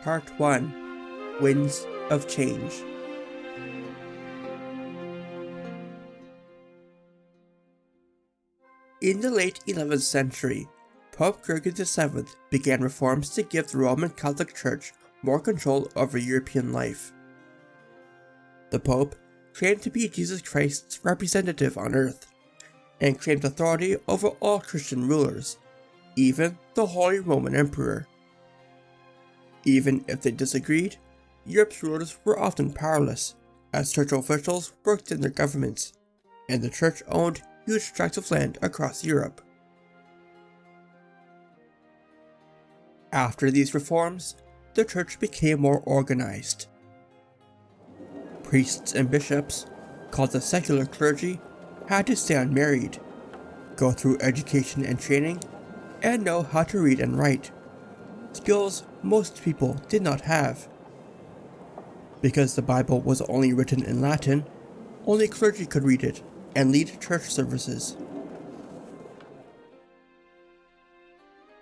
Part 1: Winds of Change. In the late 11th century, Pope Gregory VII began reforms to give the Roman Catholic Church more control over European life. The Pope claimed to be Jesus Christ's representative on earth, and claimed authority over all Christian rulers, even the Holy Roman Emperor. Even if they disagreed, Europe's rulers were often powerless, as church officials worked in their governments, and the church owned huge tracts of land across Europe. After these reforms, the church became more organized. Priests and bishops, called the secular clergy, had to stay unmarried, go through education and training, and know how to read and write, skills most people did not have. Because the Bible was only written in Latin, only clergy could read it and lead church services.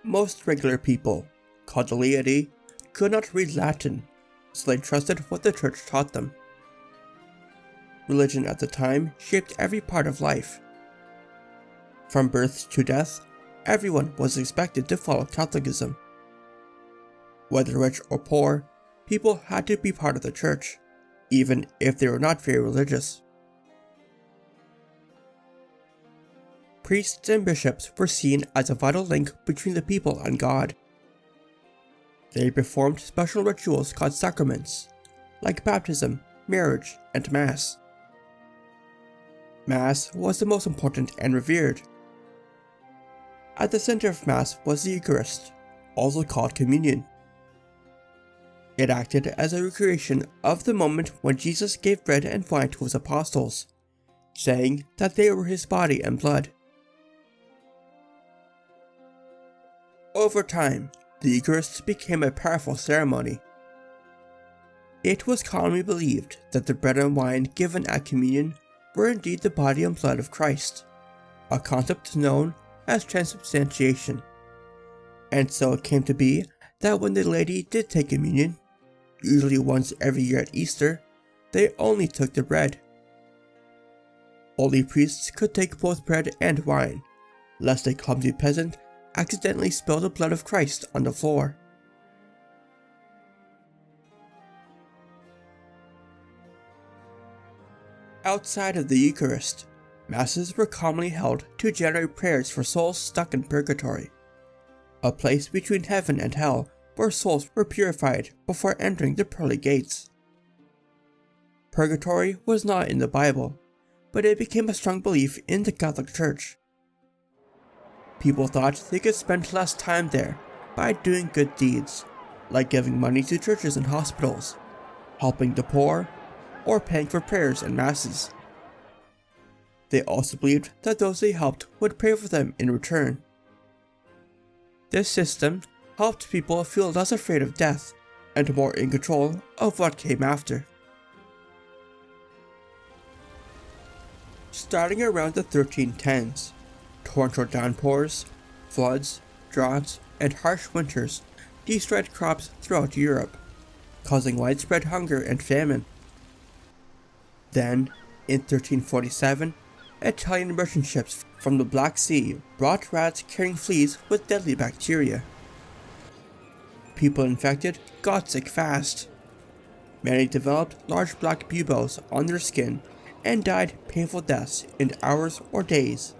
Most regular people, called the laity, could not read Latin, so they trusted what the church taught them. Religion at the time shaped every part of life. From birth to death, everyone was expected to follow Catholicism. Whether rich or poor, people had to be part of the church, even if they were not very religious. Priests and bishops were seen as a vital link between the people and God. They performed special rituals called sacraments, like baptism, marriage, and Mass. Mass was the most important and revered. At the center of Mass was the Eucharist, also called Communion. It acted as a recreation of the moment when Jesus gave bread and wine to his apostles, saying that they were his body and blood. Over time, the Eucharist became a powerful ceremony. It was commonly believed that the bread and wine given at communion were indeed the body and blood of Christ, a concept known as transubstantiation. And so it came to be that when the laity did take communion, usually once every year at Easter, they only took the bread. Only priests could take both bread and wine, lest a clumsy peasant accidentally spill the blood of Christ on the floor. Outside of the Eucharist, Masses were commonly held to generate prayers for souls stuck in purgatory, a place between heaven and hell where souls were purified before entering the pearly gates. Purgatory was not in the Bible, but it became a strong belief in the Catholic Church. People thought they could spend less time there by doing good deeds, like giving money to churches and hospitals, helping the poor, or paying for prayers and masses. They also believed that those they helped would pray for them in return. This system helped people feel less afraid of death and more in control of what came after. Starting around the 1310s, torrential downpours, floods, droughts, and harsh winters destroyed crops throughout Europe, causing widespread hunger and famine. Then, in 1347, Italian merchant ships from the Black Sea brought rats carrying fleas with deadly bacteria. People infected got sick fast. Many developed large black buboes on their skin and died painful deaths in hours or days.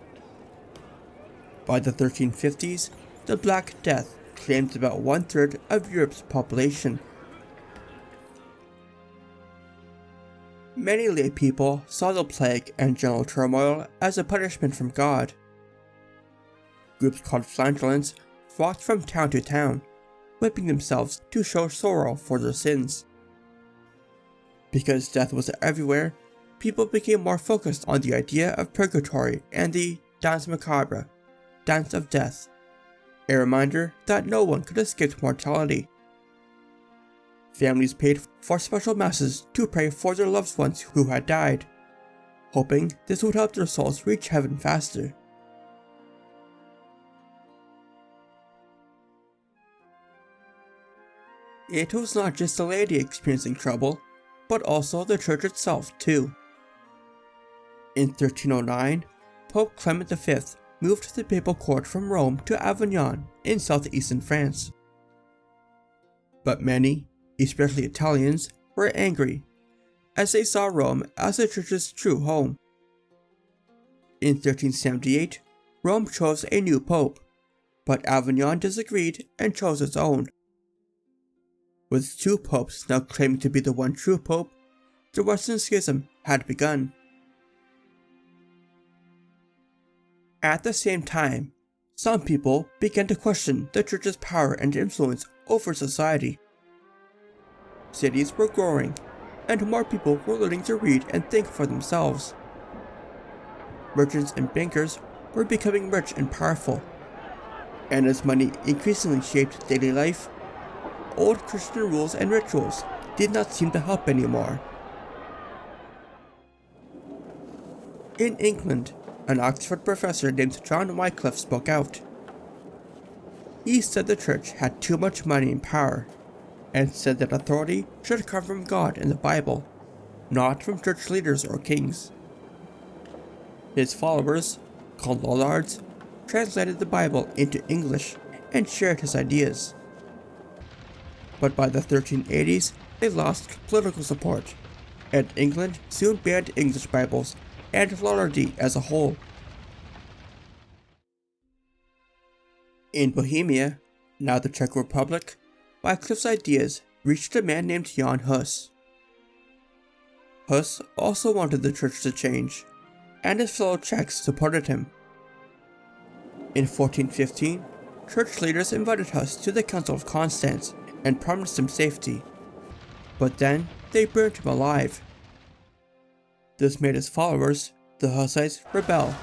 By the 1350s, the Black Death claimed about 1/3 of Europe's population. Many lay people saw the plague and general turmoil as a punishment from God. Groups called flagellants flocked from town to town, whipping themselves to show sorrow for their sins. Because death was everywhere, people became more focused on the idea of purgatory and the Danse Macabre, Dance of Death, a reminder that no one could escape mortality. Families paid for special masses to pray for their loved ones who had died, hoping this would help their souls reach heaven faster. It was not just the laity experiencing trouble, but also the church itself too. In 1309, Pope Clement V moved the papal court from Rome to Avignon in southeastern France. But many, especially Italians, were angry, as they saw Rome as the church's true home. In 1378, Rome chose a new pope, but Avignon disagreed and chose its own. With two popes now claiming to be the one true pope, the Western Schism had begun. At the same time, some people began to question the church's power and influence over society. Cities were growing, and more people were learning to read and think for themselves. Merchants and bankers were becoming rich and powerful, and as money increasingly shaped daily life, old Christian rules and rituals did not seem to help anymore. In England, an Oxford professor named John Wycliffe spoke out. He said the church had too much money and power, and said that authority should come from God and the Bible, not from church leaders or kings. His followers, called Lollards, translated the Bible into English and shared his ideas. But by the 1380s, they lost political support, and England soon banned English Bibles and Lollardy as a whole. In Bohemia, now the Czech Republic, Wycliffe's ideas reached a man named Jan Hus. Hus also wanted the church to change, and his fellow Czechs supported him. In 1415, church leaders invited Hus to the Council of Constance and promised him safety, but then they burned him alive. This made his followers, the Hussites, rebel.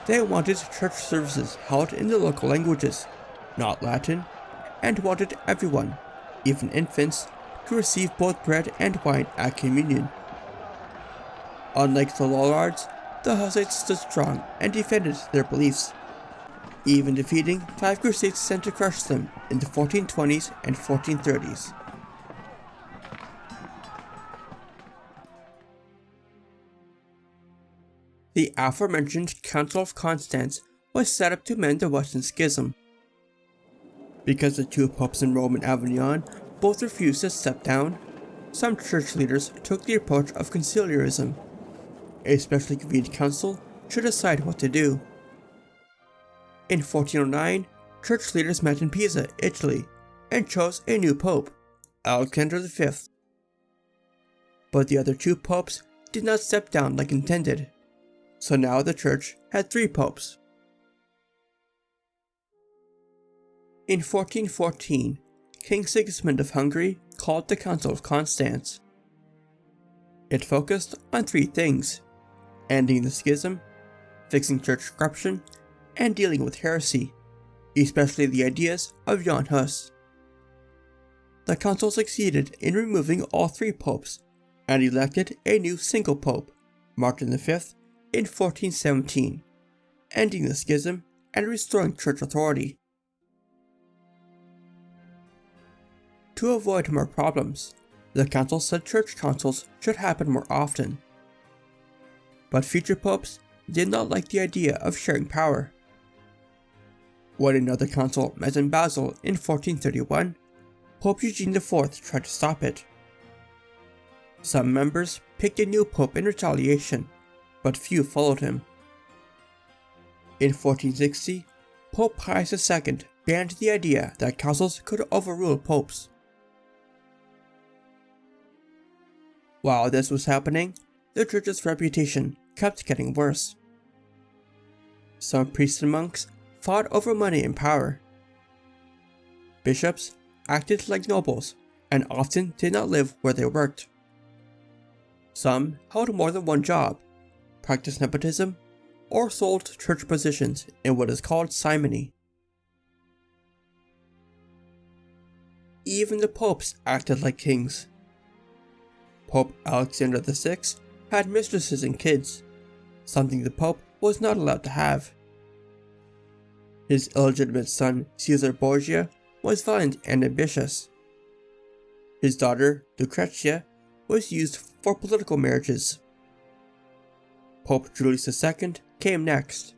They wanted church services held in the local languages, not Latin, and wanted everyone, even infants, to receive both bread and wine at communion. Unlike the Lollards, the Hussites stood strong and defended their beliefs, even defeating 5 crusades sent to crush them in the 1420s and 1430s. The aforementioned Council of Constance was set up to mend the Western Schism. Because the two popes in Rome and Avignon both refused to step down, some church leaders took the approach of conciliarism. A specially convened council should decide what to do. In 1409, church leaders met in Pisa, Italy, and chose a new pope, Alexander V. But the other two popes did not step down like intended, so now the church had 3 popes. In 1414, King Sigismund of Hungary called the Council of Constance. It focused on 3 things: ending the schism, fixing church corruption, and dealing with heresy, especially the ideas of Jan Hus. The council succeeded in removing all 3 popes and elected a new single pope, Martin V, in 1417, ending the schism and restoring church authority. To avoid more problems, the council said church councils should happen more often. But future popes did not like the idea of sharing power. When another council met in Basel in 1431, Pope Eugene IV tried to stop it. Some members picked a new pope in retaliation, but few followed him. In 1460, Pope Pius II banned the idea that councils could overrule popes. While this was happening, the church's reputation kept getting worse. Some priests and monks fought over money and power. Bishops acted like nobles and often did not live where they worked. Some held more than one job, practiced nepotism, or sold church positions in what is called simony. Even the popes acted like kings. Pope Alexander VI had mistresses and kids, something the Pope was not allowed to have. His illegitimate son, Caesar Borgia, was violent and ambitious. His daughter, Lucretia, was used for political marriages. Pope Julius II came next.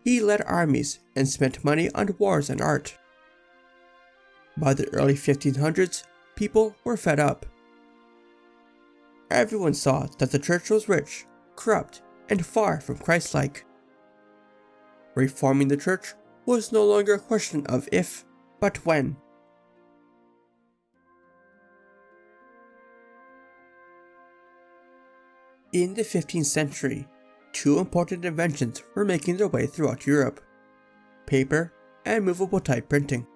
He led armies and spent money on wars and art. By the early 1500s, people were fed up. Everyone saw that the church was rich, corrupt, and far from Christ-like. Reforming the church was no longer a question of if, but when. In the 15th century, two important inventions were making their way throughout Europe: paper and movable type printing.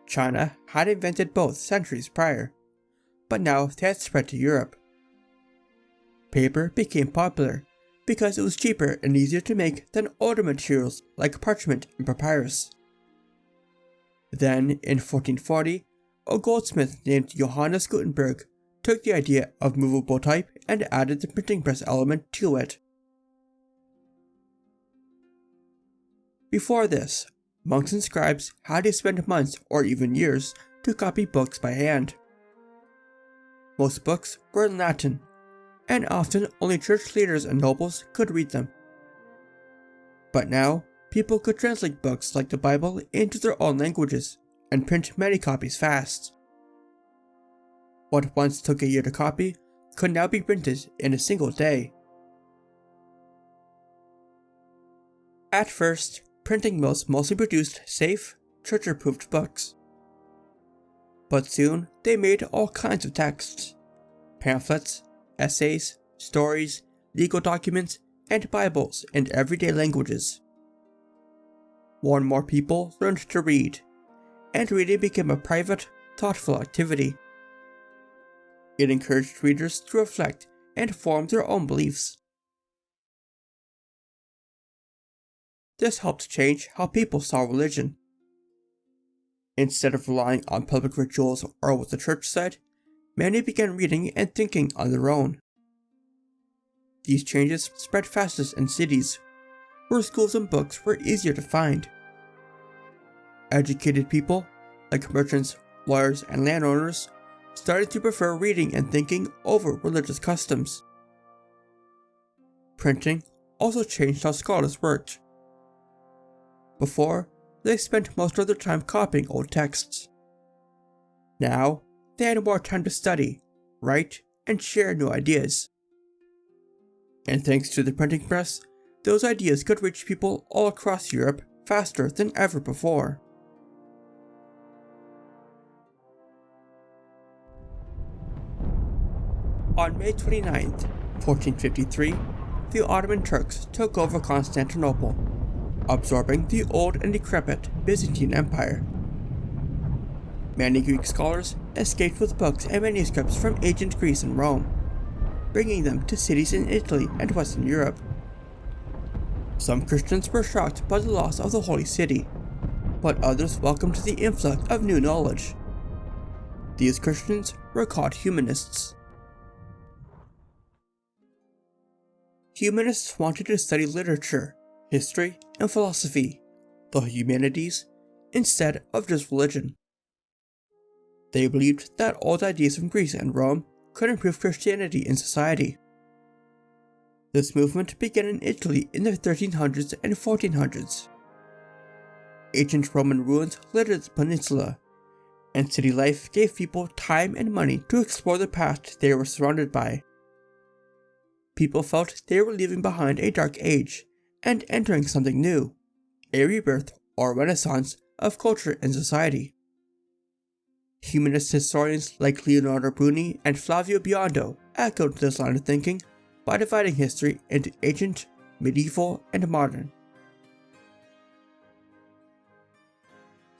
China had invented both centuries prior, but now they had spread to Europe. Paper became popular because it was cheaper and easier to make than older materials like parchment and papyrus. Then, in 1440, a goldsmith named Johannes Gutenberg took the idea of movable type and added the printing press element to it. Before this, monks and scribes had to spend months or even years to copy books by hand. Most books were in Latin, and often only church leaders and nobles could read them. But now, people could translate books like the Bible into their own languages and print many copies fast. What once took a year to copy could now be printed in a single day. At first, printing mills mostly produced safe, church-approved books. But soon, they made all kinds of texts: pamphlets, essays, stories, legal documents, and Bibles in everyday languages. More and more people learned to read, and reading became a private, thoughtful activity. It encouraged readers to reflect and form their own beliefs. This helped change how people saw religion. Instead of relying on public rituals or what the church said, many began reading and thinking on their own. These changes spread fastest in cities, where schools and books were easier to find. Educated people, like merchants, lawyers, and landowners, started to prefer reading and thinking over religious customs. Printing also changed how scholars worked. Before, they spent most of their time copying old texts. Now, they had more time to study, write, and share new ideas. And thanks to the printing press, those ideas could reach people all across Europe faster than ever before. On May 29, 1453, the Ottoman Turks took over Constantinople, absorbing the old and decrepit Byzantine Empire. Many Greek scholars escaped with books and manuscripts from ancient Greece and Rome, bringing them to cities in Italy and Western Europe. Some Christians were shocked by the loss of the Holy City, but others welcomed the influx of new knowledge. These Christians were called humanists. Humanists wanted to study literature, history, and philosophy, the humanities, instead of just religion. They believed that old ideas from Greece and Rome could improve Christianity in society. This movement began in Italy in the 1300s and 1400s. Ancient Roman ruins littered the peninsula, and city life gave people time and money to explore the past they were surrounded by. People felt they were leaving behind a dark age and entering something new, a rebirth or renaissance of culture and society. Humanist historians like Leonardo Bruni and Flavio Biondo echoed this line of thinking by dividing history into ancient, medieval, and modern.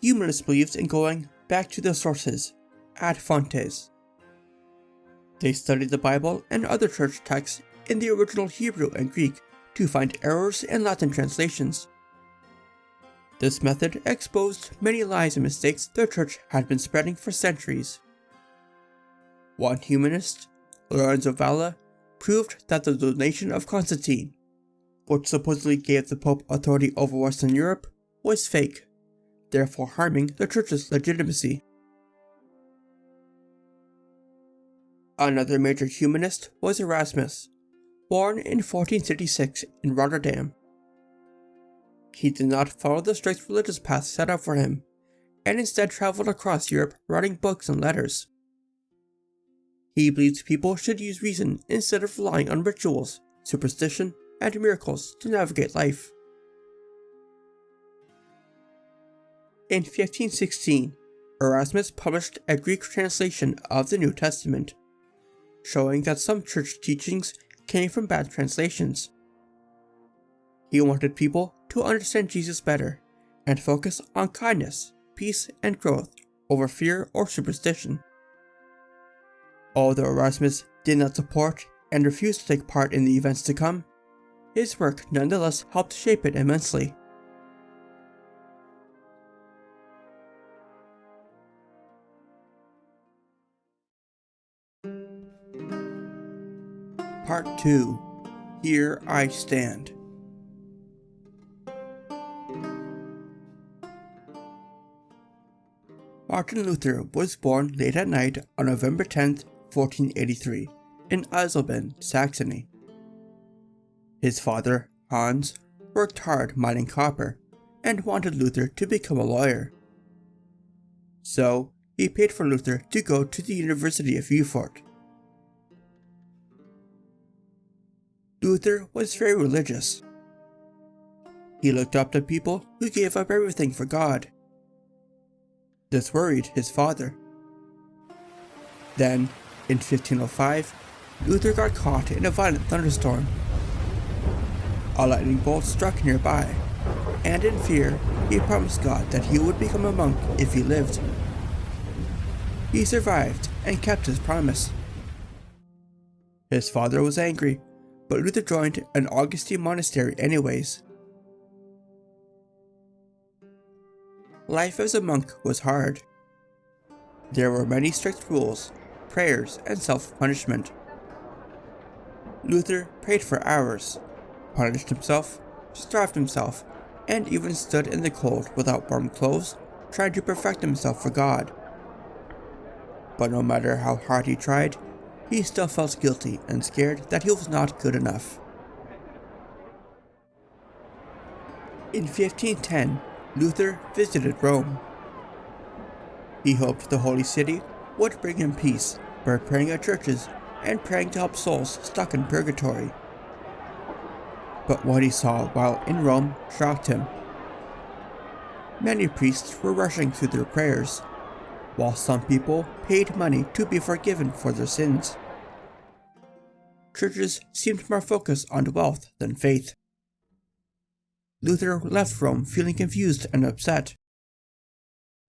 Humanists believed in going back to the sources, ad fontes. They studied the Bible and other church texts in the original Hebrew and Greek to find errors in Latin translations. This method exposed many lies and mistakes the church had been spreading for centuries. One humanist, Lorenzo Valla, proved that the donation of Constantine, which supposedly gave the Pope authority over Western Europe, was fake, therefore harming the church's legitimacy. Another major humanist was Erasmus, born in 1466 in Rotterdam. He did not follow the strict religious path set out for him, and instead traveled across Europe writing books and letters. He believed people should use reason instead of relying on rituals, superstition, and miracles to navigate life. In 1516, Erasmus published a Greek translation of the New Testament, showing that some church teachings came from bad translations. He wanted people to understand Jesus better and focus on kindness, peace, and growth over fear or superstition. Although Erasmus did not support and refused to take part in the events to come, his work nonetheless helped shape it immensely. Part 2. Here I Stand. Martin Luther was born late at night on November 10, 1483, in Eisleben, Saxony. His father, Hans, worked hard mining copper and wanted Luther to become a lawyer. So, he paid for Luther to go to the University of Erfurt. Luther was very religious. He looked up to people who gave up everything for God. This worried his father. Then, in 1505, Luther got caught in a violent thunderstorm. A lightning bolt struck nearby, and in fear, he promised God that he would become a monk if he lived. He survived and kept his promise. His father was angry, but Luther joined an Augustine monastery anyways. Life as a monk was hard. There were many strict rules, prayers, and self-punishment. Luther prayed for hours, punished himself, starved himself, and even stood in the cold without warm clothes, trying to perfect himself for God. But no matter how hard he tried, he still felt guilty and scared that he was not good enough. In 1510, Luther visited Rome. He hoped the Holy City would bring him peace by praying at churches and praying to help souls stuck in purgatory. But what he saw while in Rome shocked him. Many priests were rushing through their prayers, while some people paid money to be forgiven for their sins. Churches seemed more focused on wealth than faith. Luther left Rome feeling confused and upset.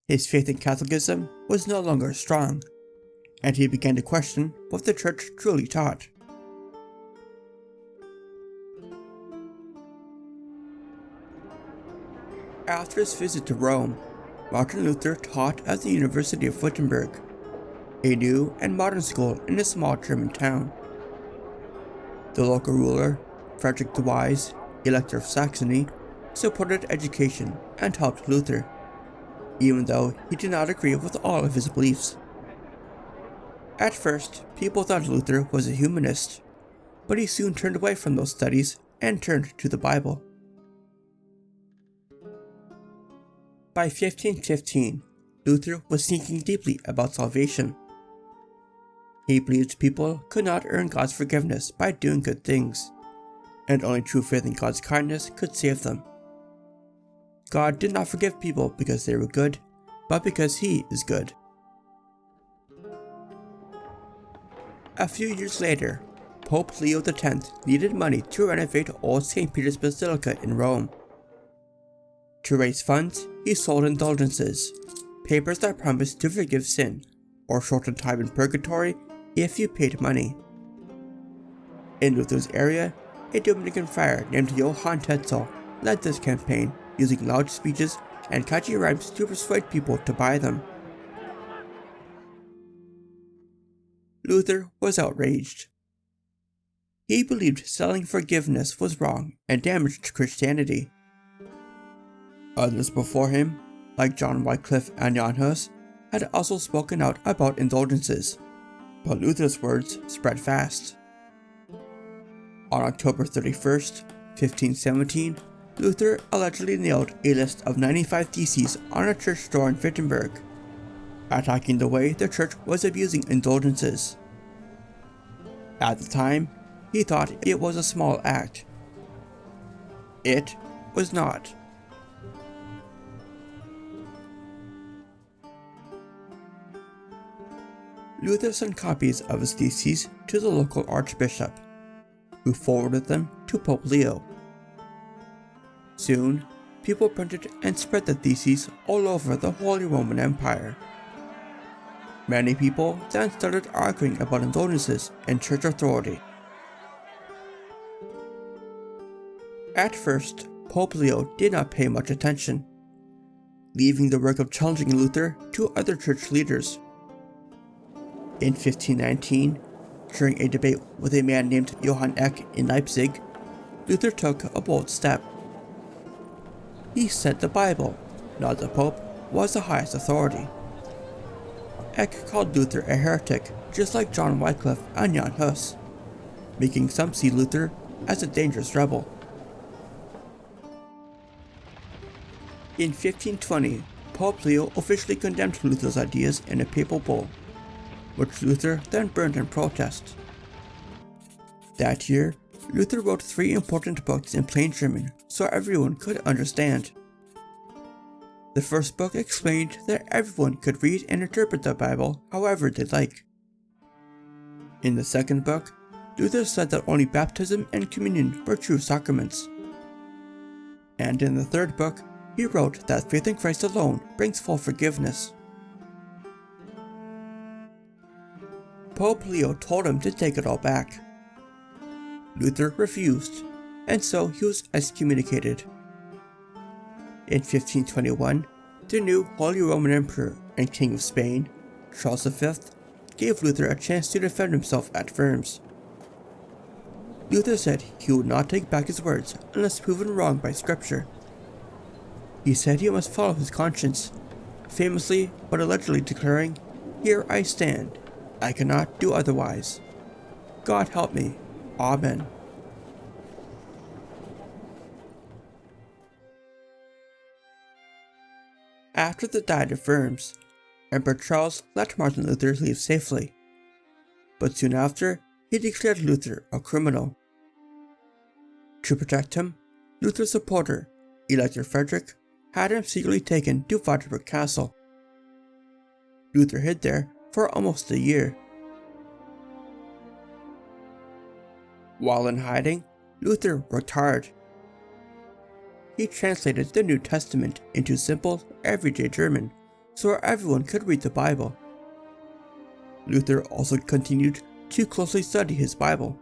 His faith in Catholicism was no longer strong, and he began to question what the Church truly taught. After his visit to Rome, Martin Luther taught at the University of Wittenberg, a new and modern school in a small German town. The local ruler, Frederick the Wise, Elector of Saxony, supported education and helped Luther, even though he did not agree with all of his beliefs. At first, people thought Luther was a humanist, but he soon turned away from those studies and turned to the Bible. By 1515, Luther was thinking deeply about salvation. He believed people could not earn God's forgiveness by doing good things, and only true faith in God's kindness could save them. God did not forgive people because they were good, but because He is good. A few years later, Pope Leo X needed money to renovate Old St. Peter's Basilica in Rome. To raise funds, he sold indulgences, papers that promised to forgive sin, or shorten time in purgatory if you paid money. In Luther's area, a Dominican friar named Johann Tetzel led this campaign, using loud speeches and catchy rhymes to persuade people to buy them. Luther was outraged. He believed selling forgiveness was wrong and damaged Christianity. Others before him, like John Wycliffe and Jan Hus, had also spoken out about indulgences. but Luther's words spread fast. On October 31st, 1517, Luther allegedly nailed a list of 95 theses on a church door in Wittenberg, attacking the way the church was abusing indulgences. At the time, he thought it was a small act. It was not. Luther sent copies of his theses to the local archbishop, who forwarded them to Pope Leo. Soon, people printed and spread the theses all over the Holy Roman Empire. Many people then started arguing about indulgences and church authority. At first, Pope Leo did not pay much attention, leaving the work of challenging Luther to other church leaders. In 1519, during a debate with a man named Johann Eck in Leipzig, Luther took a bold step. He said the Bible, not the Pope, was the highest authority. Eck called Luther a heretic, just like John Wycliffe and Jan Hus, making some see Luther as a dangerous rebel. In 1520, Pope Leo officially condemned Luther's ideas in a papal bull, which Luther then burned in protest. That year, Luther wrote 3 important books in plain German so everyone could understand. The first book explained that everyone could read and interpret the Bible however they'd like. In the second book, Luther said that only baptism and communion were true sacraments. And in the third book, he wrote that faith in Christ alone brings full forgiveness. Pope Leo told him to take it all back. Luther refused, and so he was excommunicated. In 1521, the new Holy Roman Emperor and King of Spain, Charles V, gave Luther a chance to defend himself at Worms. Luther said he would not take back his words unless proven wrong by scripture. He said he must follow his conscience, famously but allegedly declaring, "Here I stand. I cannot do otherwise. God help me. Amen." After the Diet of Worms, Emperor Charles let Martin Luther leave safely, but soon after he declared Luther a criminal. To protect him, Luther's supporter, Elector Frederick, had him secretly taken to Wartburg Castle. Luther hid there for almost a year. While in hiding, Luther worked hard. He translated the New Testament into simple, everyday German so everyone could read the Bible. Luther also continued to closely study his Bible.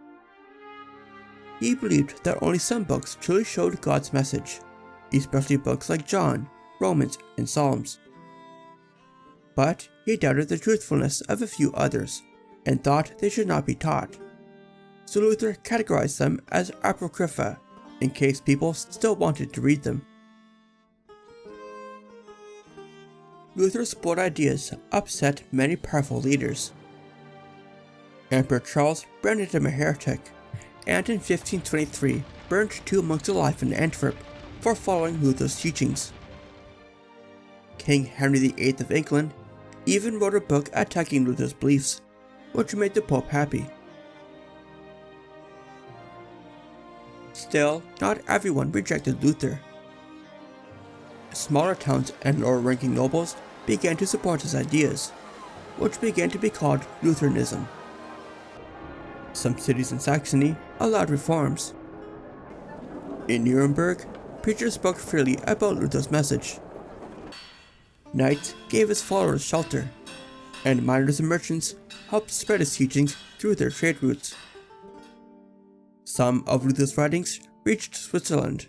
He believed that only some books truly showed God's message, especially books like John, Romans, and Psalms. But he doubted the truthfulness of a few others and thought they should not be taught. So Luther categorized them as apocrypha in case people still wanted to read them. Luther's bold ideas upset many powerful leaders. Emperor Charles branded him a heretic, and in 1523 burned 2 monks alive in Antwerp for following Luther's teachings. King Henry VIII of England even wrote a book attacking Luther's beliefs, which made the Pope happy. Still, not everyone rejected Luther. Smaller towns and lower-ranking nobles began to support his ideas, which began to be called Lutheranism. Some cities in Saxony allowed reforms. In Nuremberg, preachers spoke freely about Luther's message. Knights gave his followers shelter, and miners and merchants helped spread his teachings through their trade routes. Some of Luther's writings reached Switzerland.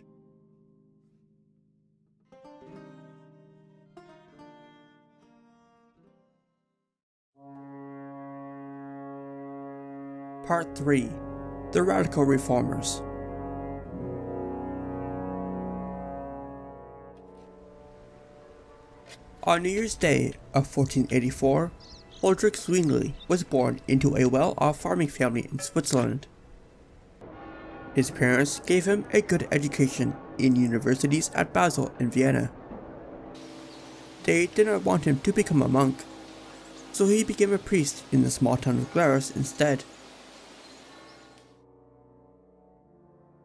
Part 3. The Radical Reformers. On New Year's Day of 1484, Huldrych Zwingli was born into a well-off farming family in Switzerland. His parents gave him a good education in universities at Basel and Vienna. They did not want him to become a monk, so he became a priest in the small town of Glarus instead.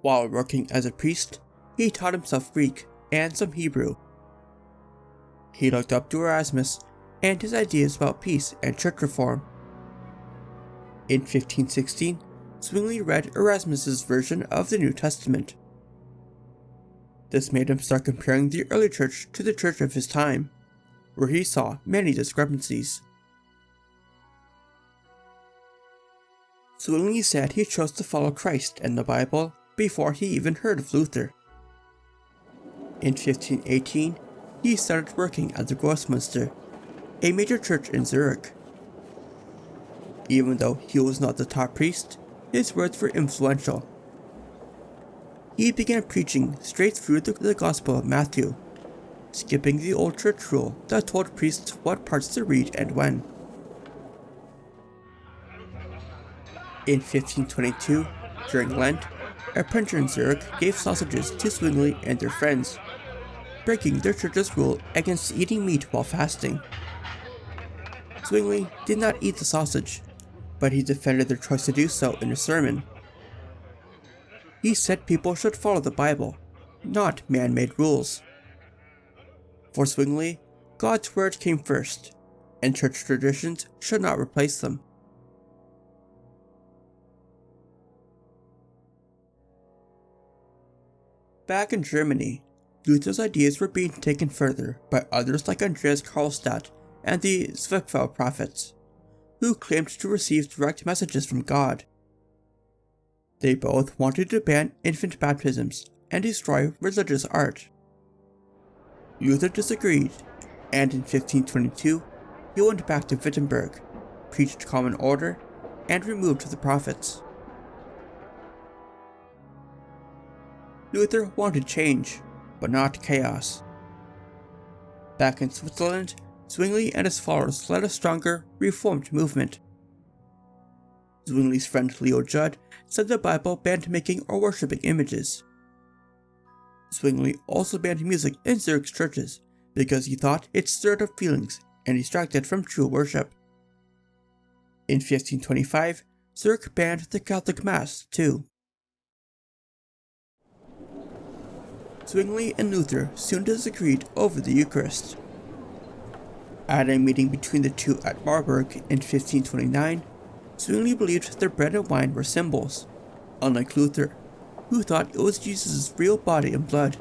While working as a priest, he taught himself Greek and some Hebrew. He looked up to Erasmus and his ideas about peace and church reform. In 1516, Zwingli read Erasmus's version of the New Testament. This made him start comparing the early church to the church of his time, where he saw many discrepancies. Zwingli said he chose to follow Christ and the Bible before he even heard of Luther. In 1518, he started working at the Grossmünster, a major church in Zurich. Even though he was not the top priest, his words were influential. He began preaching straight through the Gospel of Matthew, skipping the old church rule that told priests what parts to read and when. In 1522, during Lent, a printer in Zurich gave sausages to Zwingli and their friends, breaking their church's rule against eating meat while fasting. Zwingli did not eat the sausage, but he defended their choice to do so in a sermon. He said people should follow the Bible, not man-made rules. For Zwingli, God's word came first, and church traditions should not replace them. Back in Germany, Luther's ideas were being taken further by others like Andreas Karlstadt and the Zwickau prophets, who claimed to receive direct messages from God. They both wanted to ban infant baptisms and destroy religious art. Luther disagreed, and in 1522 he went back to Wittenberg, preached common order, and removed the prophets. Luther wanted change, but not chaos. Back in Switzerland, Zwingli and his followers led a stronger, reformed movement. Zwingli's friend Leo Judd said the Bible banned making or worshipping images. Zwingli also banned music in Zurich's churches because he thought it stirred up feelings and distracted from true worship. In 1525, Zurich banned the Catholic Mass too. Zwingli and Luther soon disagreed over the Eucharist. At a meeting between the two at Marburg in 1529, Zwingli believed their bread and wine were symbols, unlike Luther, who thought it was Jesus' real body and blood.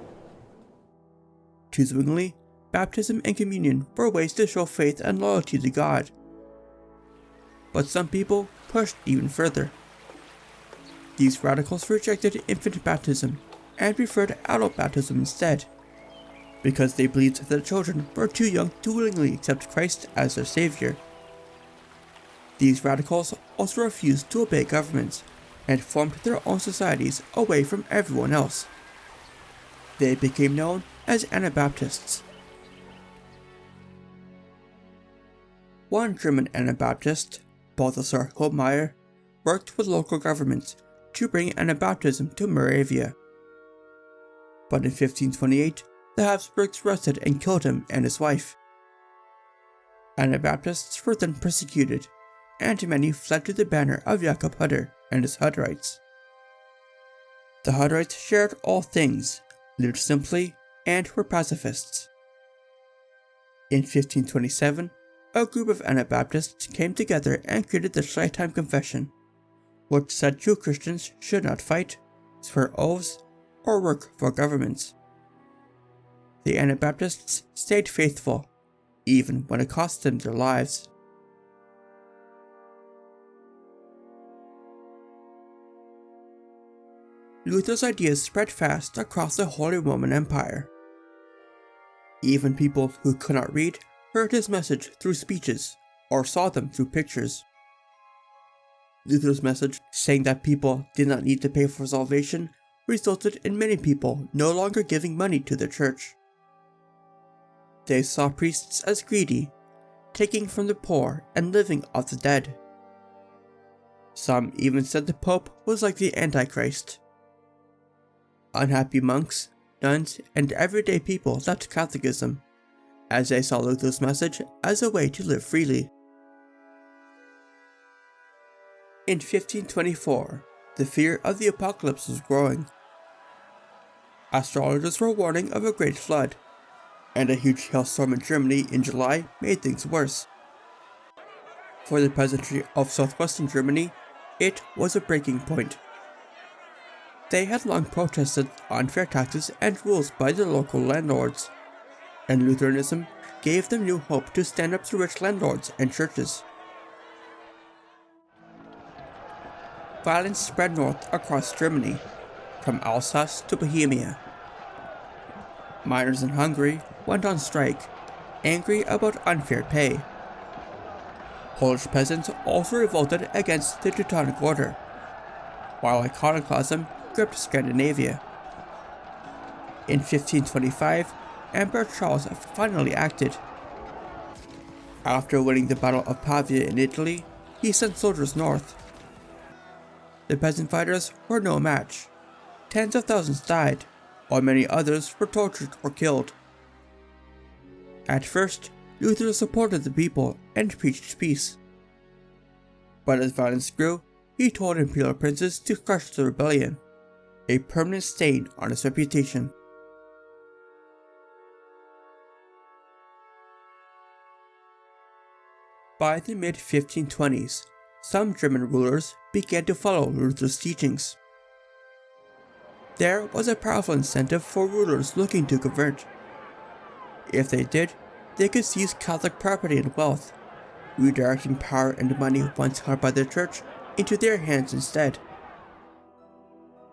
To Zwingli, baptism and communion were ways to show faith and loyalty to God. But some people pushed even further. These radicals rejected infant baptism and preferred adult baptism instead, because they believed that children were too young to willingly accept Christ as their savior. These radicals also refused to obey governments and formed their own societies away from everyone else. They became known as Anabaptists. One German Anabaptist, Balthasar Hohlmeier, worked with local governments to bring Anabaptism to Moravia. But in 1528, the Habsburgs arrested and killed him and his wife. Anabaptists were then persecuted, and many fled to the banner of Jakob Hutter and his Hutterites. The Hutterites shared all things, lived simply, and were pacifists. In 1527, a group of Anabaptists came together and created the Schleitheim Confession, which said true Christians should not fight, swear oaths, or work for governments. The Anabaptists stayed faithful, even when it cost them their lives. Luther's ideas spread fast across the Holy Roman Empire. Even people who could not read heard his message through speeches or saw them through pictures. Luther's message, saying that people did not need to pay for salvation, resulted in many people no longer giving money to the church. They saw priests as greedy, taking from the poor and living off the dead. Some even said the Pope was like the Antichrist. Unhappy monks, nuns, and everyday people left Catholicism, as they saw Luther's message as a way to live freely. In 1524, the fear of the apocalypse was growing. Astrologers were warning of a great flood, and a huge hailstorm in Germany in July made things worse. For the peasantry of southwestern Germany, it was a breaking point. They had long protested unfair taxes and rules by the local landlords, and Lutheranism gave them new hope to stand up to rich landlords and churches. Violence spread north across Germany, from Alsace to Bohemia. Miners in Hungary went on strike, angry about unfair pay. Polish peasants also revolted against the Teutonic Order, while iconoclasm gripped Scandinavia. In 1525, Emperor Charles finally acted. After winning the Battle of Pavia in Italy, he sent soldiers north. The peasant fighters were no match. Tens of thousands died, while many others were tortured or killed. At first, Luther supported the people and preached peace. But as violence grew, he told imperial princes to crush the rebellion, a permanent stain on his reputation. By the mid-1520s, some German rulers began to follow Luther's teachings. There was a powerful incentive for rulers looking to convert. If they did, they could seize Catholic property and wealth, redirecting power and money once held by the Church into their hands instead.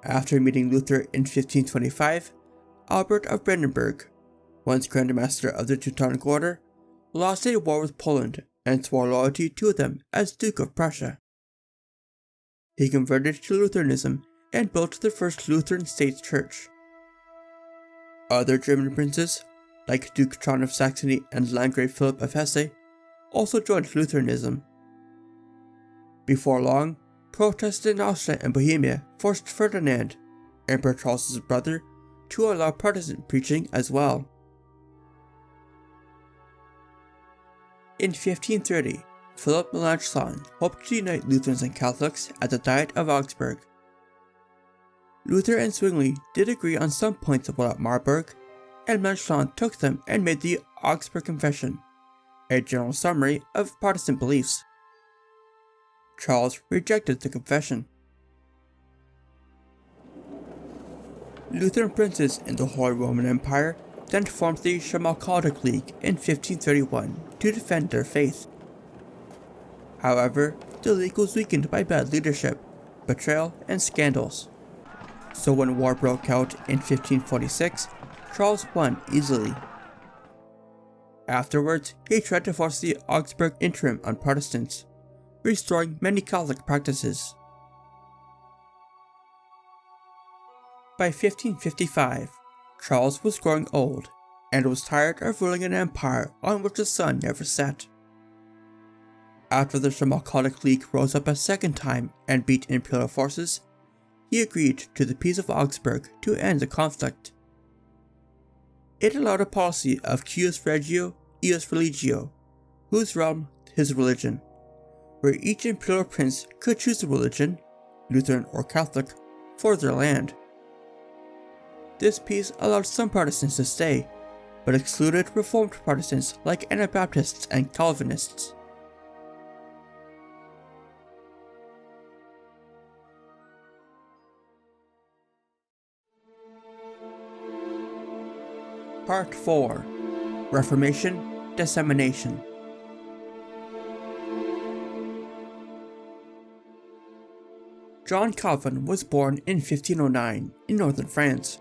After meeting Luther in 1525, Albert of Brandenburg, once Grand Master of the Teutonic Order, lost a war with Poland and swore loyalty to them as Duke of Prussia. He converted to Lutheranism and built the first Lutheran state church. Other German princes, like Duke John of Saxony and Landgrave Philip of Hesse, also joined Lutheranism. Before long, protests in Austria and Bohemia forced Ferdinand, Emperor Charles' brother, to allow Protestant preaching as well. In 1530, Philip Melanchthon hoped to unite Lutherans and Catholics at the Diet of Augsburg. Luther and Zwingli did agree on some points about Marburg, and Melanchthon took them and made the Augsburg Confession, a general summary of Protestant beliefs. Charles rejected the confession. Lutheran princes in the Holy Roman Empire then formed the Schmalkaldic League in 1531 to defend their faith. However, the league was weakened by bad leadership, betrayal, and scandals. So when war broke out in 1546, Charles won easily. Afterwards, he tried to force the Augsburg Interim on Protestants, restoring many Catholic practices. By 1555, Charles was growing old and was tired of ruling an empire on which the sun never set. After the Schmalkaldic League rose up a second time and beat imperial forces, he agreed to the Peace of Augsburg to end the conflict. It allowed a policy of cuius regio, ius religio, whose realm his religion, where each imperial prince could choose a religion, Lutheran or Catholic, for their land. This peace allowed some Protestants to stay, but excluded Reformed Protestants like Anabaptists and Calvinists. Part 4. Reformation Dissemination. John Calvin was born in 1509 in northern France.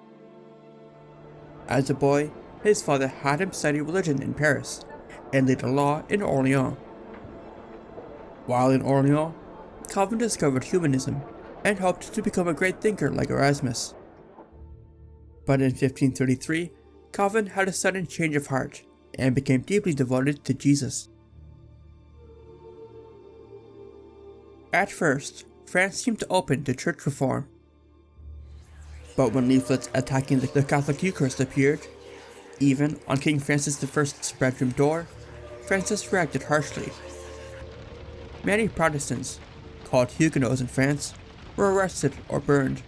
As a boy, his father had him study religion in Paris and later law in Orleans. While in Orleans, Calvin discovered humanism and hoped to become a great thinker like Erasmus. But in 1533, Calvin had a sudden change of heart and became deeply devoted to Jesus. At first, France seemed open to church reform. But when leaflets attacking the Catholic Eucharist appeared, even on King Francis I's bedroom door, Francis reacted harshly. Many Protestants, called Huguenots in France, were arrested or burned.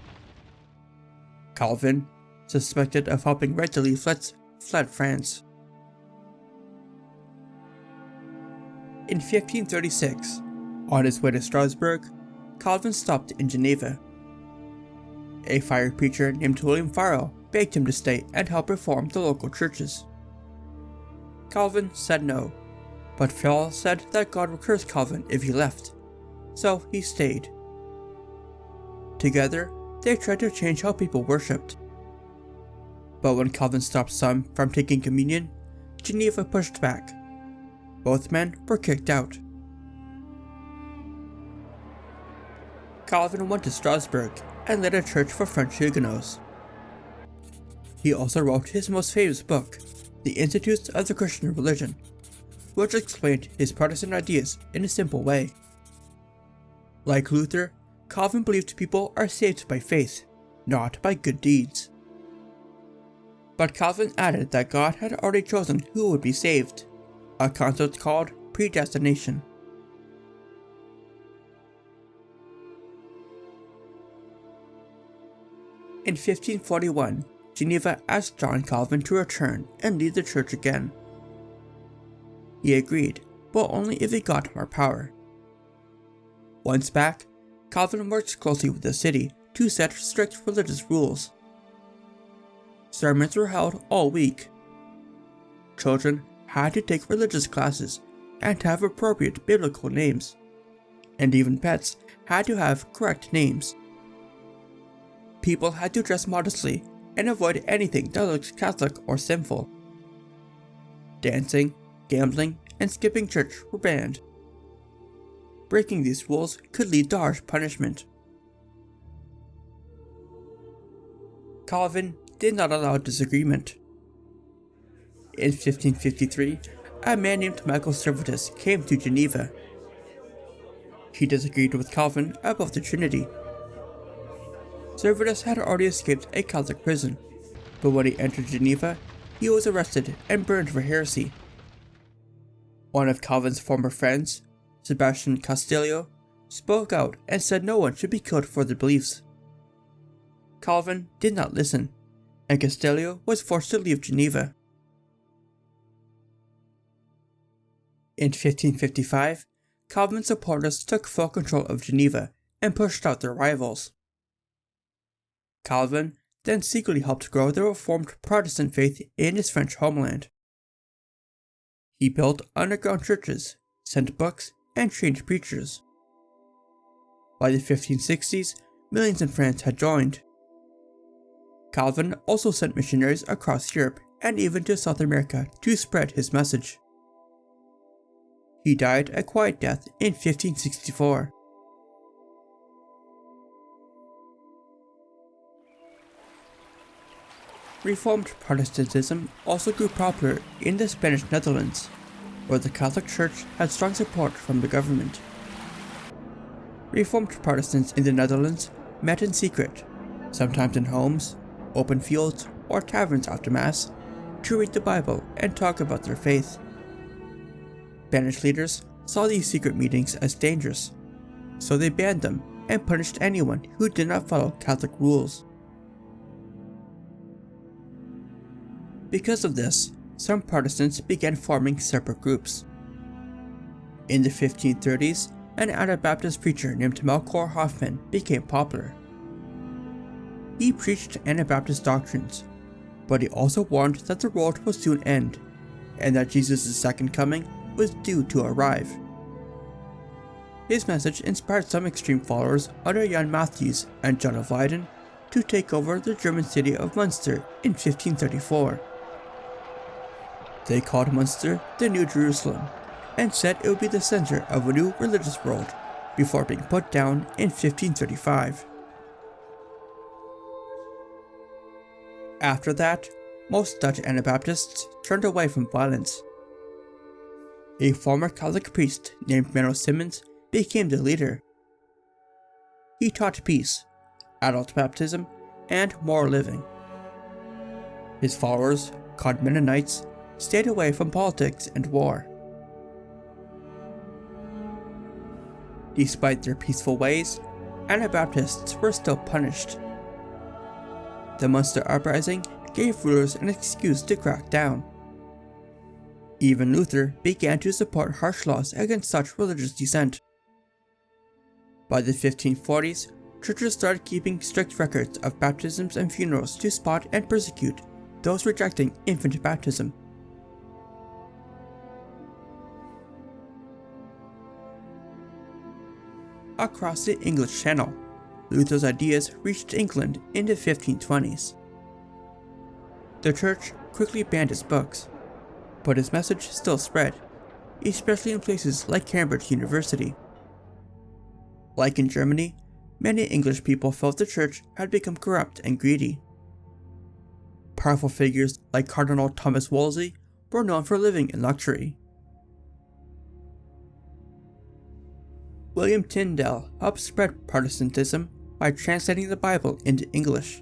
Calvin, suspected of helping write the leaflets, fled France. In 1536, on his way to Strasbourg, Calvin stopped in Geneva. A fire preacher named William Farel begged him to stay and help reform the local churches. Calvin said no, but Farel said that God would curse Calvin if he left, so he stayed. Together, they tried to change how people worshipped. But when Calvin stopped some from taking communion, Geneva pushed back. Both men were kicked out. Calvin went to Strasbourg and led a church for French Huguenots. He also wrote his most famous book, The Institutes of the Christian Religion, which explained his Protestant ideas in a simple way. Like Luther, Calvin believed people are saved by faith, not by good deeds. But Calvin added that God had already chosen who would be saved, a concept called predestination. In 1541, Geneva asked John Calvin to return and lead the church again. He agreed, but only if he got more power. Once back, Calvin worked closely with the city to set strict religious rules. Sermons were held all week. Children had to take religious classes and have appropriate biblical names, and even pets had to have correct names. People had to dress modestly and avoid anything that looked Catholic or sinful. Dancing, gambling, and skipping church were banned. Breaking these rules could lead to harsh punishment. Calvin did not allow disagreement. In 1553, a man named Michael Servetus came to Geneva. He disagreed with Calvin about the Trinity. Servetus had already escaped a Catholic prison, but when he entered Geneva, he was arrested and burned for heresy. One of Calvin's former friends, Sebastian Castellio, spoke out and said no one should be killed for their beliefs. Calvin did not listen, and Castellio was forced to leave Geneva. In 1555, Calvin's supporters took full control of Geneva and pushed out their rivals. Calvin then secretly helped grow the Reformed Protestant faith in his French homeland. He built underground churches, sent books, and trained preachers. By the 1560s, millions in France had joined. Calvin also sent missionaries across Europe and even to South America to spread his message. He died a quiet death in 1564. Reformed Protestantism also grew popular in the Spanish Netherlands, where the Catholic Church had strong support from the government. Reformed Protestants in the Netherlands met in secret, sometimes in homes, open fields, or taverns after Mass, to read the Bible and talk about their faith. Spanish leaders saw these secret meetings as dangerous, so they banned them and punished anyone who did not follow Catholic rules. Because of this, some Protestants began forming separate groups. In the 1530s, an Anabaptist preacher named Melchior Hoffman became popular. He preached Anabaptist doctrines, but he also warned that the world will soon end, and that Jesus' second coming was due to arrive. His message inspired some extreme followers under Jan Matthews and John of Leyden to take over the German city of Munster in 1534. They called Munster the New Jerusalem, and said it would be the center of a new religious world, before being put down in 1535. After that, most Dutch Anabaptists turned away from violence. A former Catholic priest named Menno Simmons became the leader, he taught peace, adult baptism, and moral living. His followers, called Mennonites, stayed away from politics and war. Despite their peaceful ways, Anabaptists were still punished. The Munster Uprising gave rulers an excuse to crack down. Even Luther began to support harsh laws against such religious dissent. By the 1540s, churches started keeping strict records of baptisms and funerals to spot and persecute those rejecting infant baptism. Across the English Channel, Luther's ideas reached England in the 1520s. The church quickly banned his books, but his message still spread, especially in places like Cambridge University. Like in Germany, many English people felt the church had become corrupt and greedy. Powerful figures like Cardinal Thomas Wolsey were known for living in luxury. William Tyndale helped spread Protestantism by translating the Bible into English.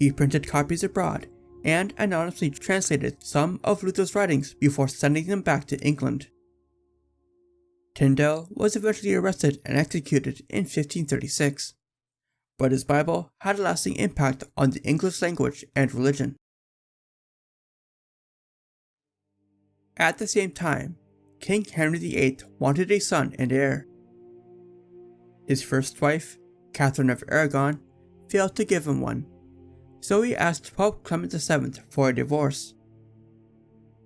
He printed copies abroad and anonymously translated some of Luther's writings before sending them back to England. Tyndale was eventually arrested and executed in 1536, but his Bible had a lasting impact on the English language and religion. At the same time, King Henry VIII wanted a son and heir. His first wife, Catherine of Aragon, failed to give him one, so he asked Pope Clement VII for a divorce.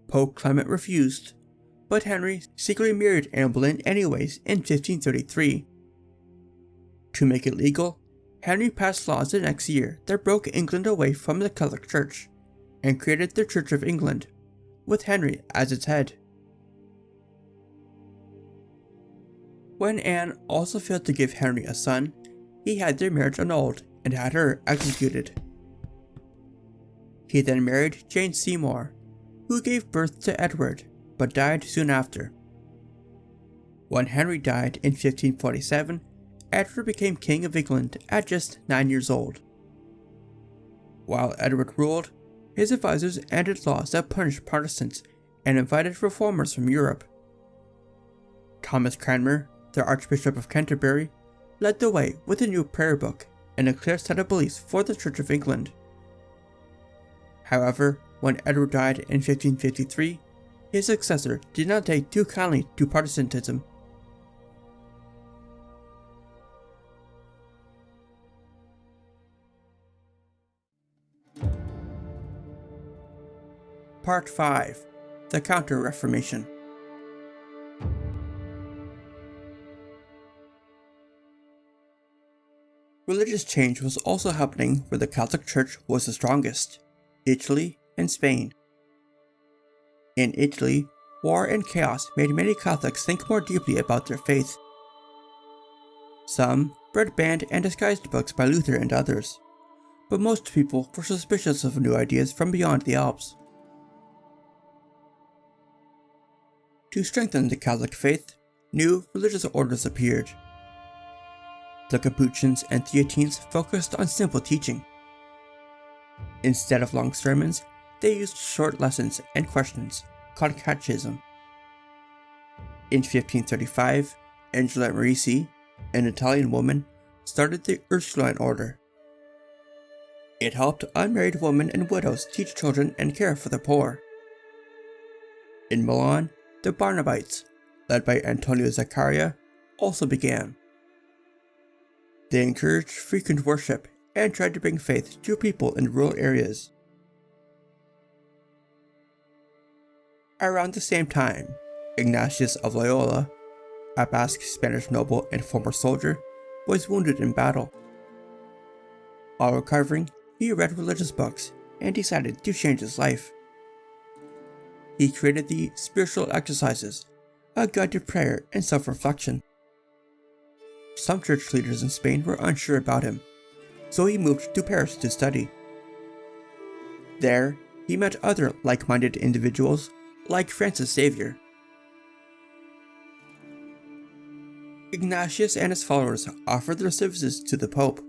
Pope Clement refused, but Henry secretly married Anne Boleyn anyways in 1533. To make it legal, Henry passed laws the next year that broke England away from the Catholic Church and created the Church of England, with Henry as its head. When Anne also failed to give Henry a son, he had their marriage annulled and had her executed. He then married Jane Seymour, who gave birth to Edward, but died soon after. When Henry died in 1547, Edward became King of England at just 9 years old. While Edward ruled, his advisors ended laws that punished Protestants and invited reformers from Europe. Thomas Cranmer, the Archbishop of Canterbury, led the way with a new prayer book and a clear set of beliefs for the Church of England. However, when Edward died in 1553, his successor did not take too kindly to Protestantism. Part 5. The Counter-Reformation. Religious change was also happening where the Catholic Church was the strongest: Italy and Spain. In Italy, war and chaos made many Catholics think more deeply about their faith. Some read banned and disguised books by Luther and others, but most people were suspicious of new ideas from beyond the Alps. To strengthen the Catholic faith, new religious orders appeared. The Capuchins and Theatines focused on simple teaching. Instead of long sermons, they used short lessons and questions, called catechism. In 1535, Angela Merici, an Italian woman, started the Ursuline order. It helped unmarried women and widows teach children and care for the poor. In Milan, the Barnabites, led by Antonio Zaccaria, also began. They encouraged frequent worship and tried to bring faith to people in rural areas. Around the same time, Ignatius of Loyola, a Basque Spanish noble and former soldier, was wounded in battle. While recovering, he read religious books and decided to change his life. He created the Spiritual Exercises, a guide to prayer and self-reflection. Some church leaders in Spain were unsure about him, so he moved to Paris to study. There, he met other like-minded individuals like Francis Xavier. Ignatius and his followers offered their services to the Pope,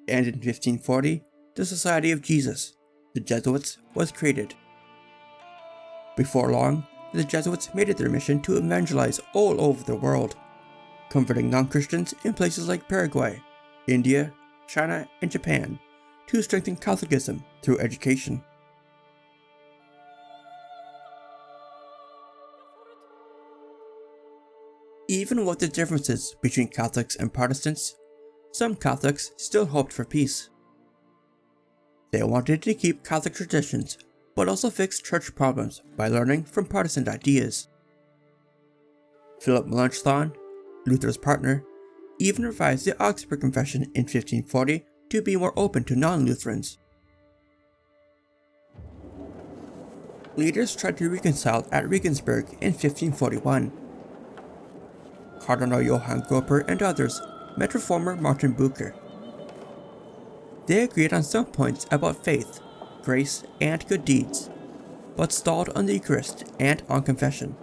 and in 1540, the Society of Jesus, the Jesuits, was created. Before long, the Jesuits made it their mission to evangelize all over the world, converting non-Christians in places like Paraguay, India, China, and Japan to strengthen Catholicism through education. Even with the differences between Catholics and Protestants, some Catholics still hoped for peace. They wanted to keep Catholic traditions, but also fix church problems by learning from Protestant ideas. Philip Melanchthon, Luther's partner, even revised the Augsburg Confession in 1540 to be more open to non-Lutherans. Leaders tried to reconcile at Regensburg in 1541. Cardinal Johann Groper and others met reformer Martin Bucer. They agreed on some points about faith, grace, and good deeds, but stalled on the Eucharist and on confession.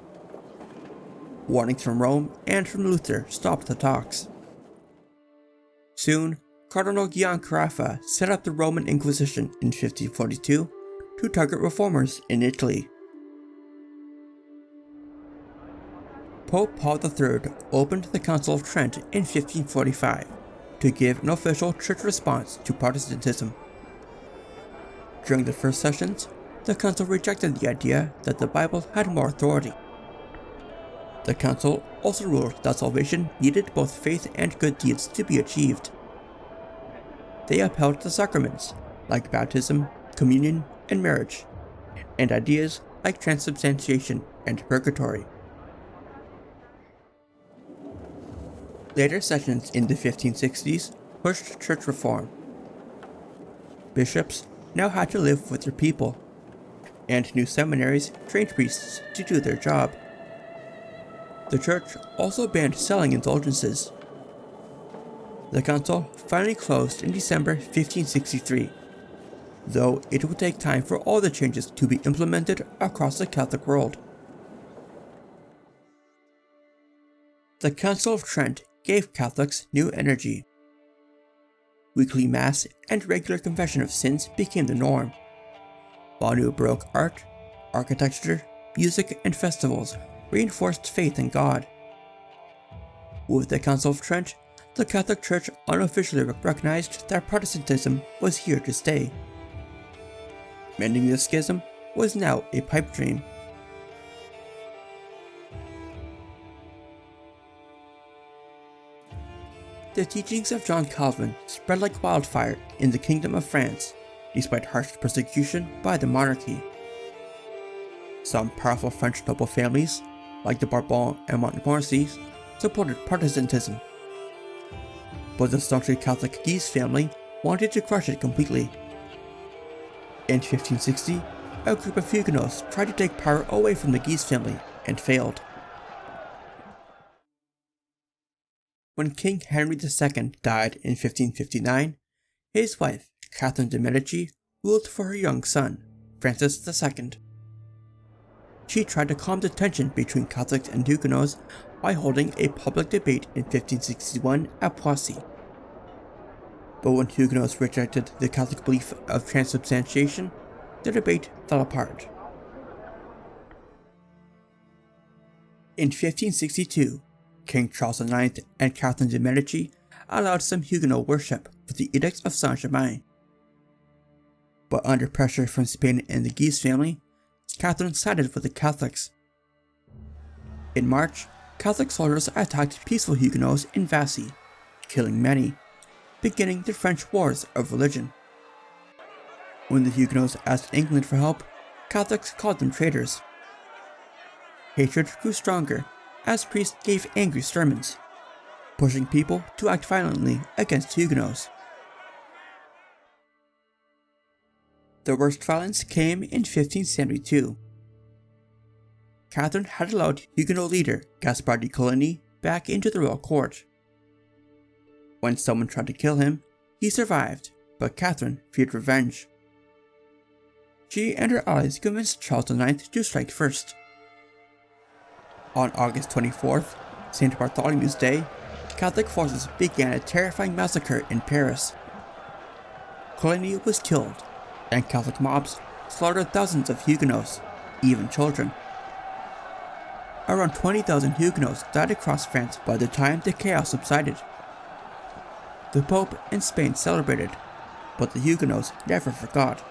Warnings from Rome and from Luther stopped the talks. Soon, Cardinal Gian Carafa set up the Roman Inquisition in 1542 to target reformers in Italy. Pope Paul III opened the Council of Trent in 1545 to give an official church response to Protestantism. During the first sessions, the Council rejected the idea that the Bible had more authority. The Council also ruled that salvation needed both faith and good deeds to be achieved. They upheld the sacraments, like baptism, communion, and marriage, and ideas like transubstantiation and purgatory. Later sessions in the 1560s pushed church reform. Bishops now had to live with their people, and new seminaries trained priests to do their job. The church also banned selling indulgences. The council finally closed in December 1563, though it would take time for all the changes to be implemented across the Catholic world. The Council of Trent gave Catholics new energy. Weekly Mass and regular confession of sins became the norm, while new Baroque art, architecture, music, and festivals reinforced faith in God. With the Council of Trent, the Catholic Church unofficially recognized that Protestantism was here to stay. Mending the schism was now a pipe dream. The teachings of John Calvin spread like wildfire in the Kingdom of France, despite harsh persecution by the monarchy. Some powerful French noble families, like the Bourbons and Montmorencys, supported Protestantism. But the staunchly Catholic Guise family wanted to crush it completely. In 1560, a group of Huguenots tried to take power away from the Guise family and failed. When King Henry II died in 1559, his wife, Catherine de' Medici, ruled for her young son, Francis II. She tried to calm the tension between Catholics and Huguenots by holding a public debate in 1561 at Poissy. But when Huguenots rejected the Catholic belief of transubstantiation, the debate fell apart. In 1562, King Charles IX and Catherine de' Medici allowed some Huguenot worship with the Edicts of Saint-Germain. But under pressure from Spain and the Guise family, Catherine sided with the Catholics. In March, Catholic soldiers attacked peaceful Huguenots in Vassy, killing many, beginning the French Wars of Religion. When the Huguenots asked England for help, Catholics called them traitors. Hatred grew stronger as priests gave angry sermons, pushing people to act violently against Huguenots. The worst violence came in 1572. Catherine had allowed Huguenot leader Gaspard de Coligny back into the royal court. When someone tried to kill him, he survived, but Catherine feared revenge. She and her allies convinced Charles IX to strike first. On August 24th, St. Bartholomew's Day, Catholic forces began a terrifying massacre in Paris. Coligny was killed, and Catholic mobs slaughtered thousands of Huguenots, even children. Around 20,000 Huguenots died across France by the time the chaos subsided. The Pope and Spain celebrated, but the Huguenots never forgot.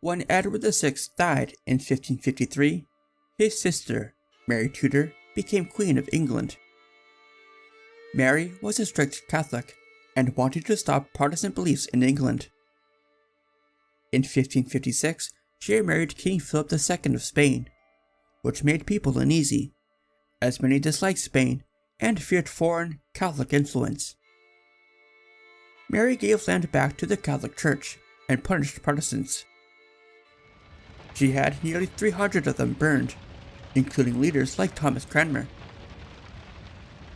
When Edward VI died in 1553, his sister, Mary Tudor, became Queen of England. Mary was a strict Catholic and wanted to stop Protestant beliefs in England. In 1556, she married King Philip II of Spain, which made people uneasy, as many disliked Spain and feared foreign Catholic influence. Mary gave land back to the Catholic Church and punished Protestants. She had nearly 300 of them burned, including leaders like Thomas Cranmer.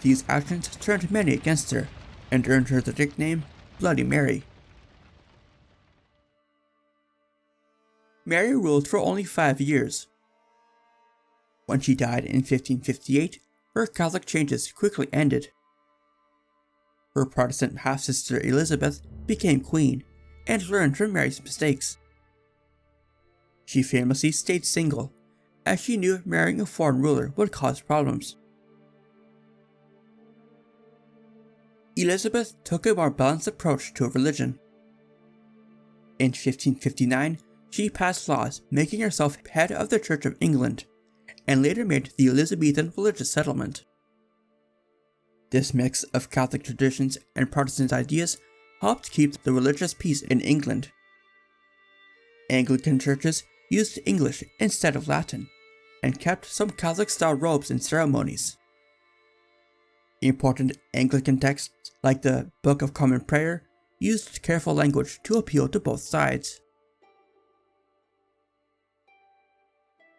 These actions turned many against her and earned her the nickname Bloody Mary. Mary ruled for only 5 years. When she died in 1558, her Catholic changes quickly ended. Her Protestant half-sister Elizabeth became queen and learned from Mary's mistakes. She famously stayed single, as she knew marrying a foreign ruler would cause problems. Elizabeth took a more balanced approach to religion. In 1559, she passed laws making herself head of the Church of England, and later made the Elizabethan religious settlement. This mix of Catholic traditions and Protestant ideas helped keep the religious peace in England. Anglican churches used English instead of Latin, and kept some Catholic-style robes and ceremonies. Important Anglican texts, like the Book of Common Prayer, used careful language to appeal to both sides.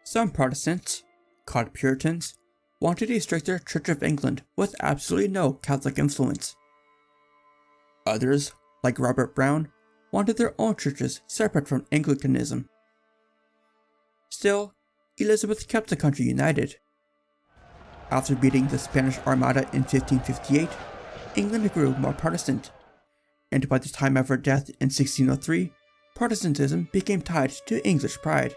Some Protestants, called Puritans, wanted a stricter Church of England with absolutely no Catholic influence. Others, like Robert Brown, wanted their own churches separate from Anglicanism. Still, Elizabeth kept the country united. After beating the Spanish Armada in 1558, England grew more Protestant, and by the time of her death in 1603, Protestantism became tied to English pride.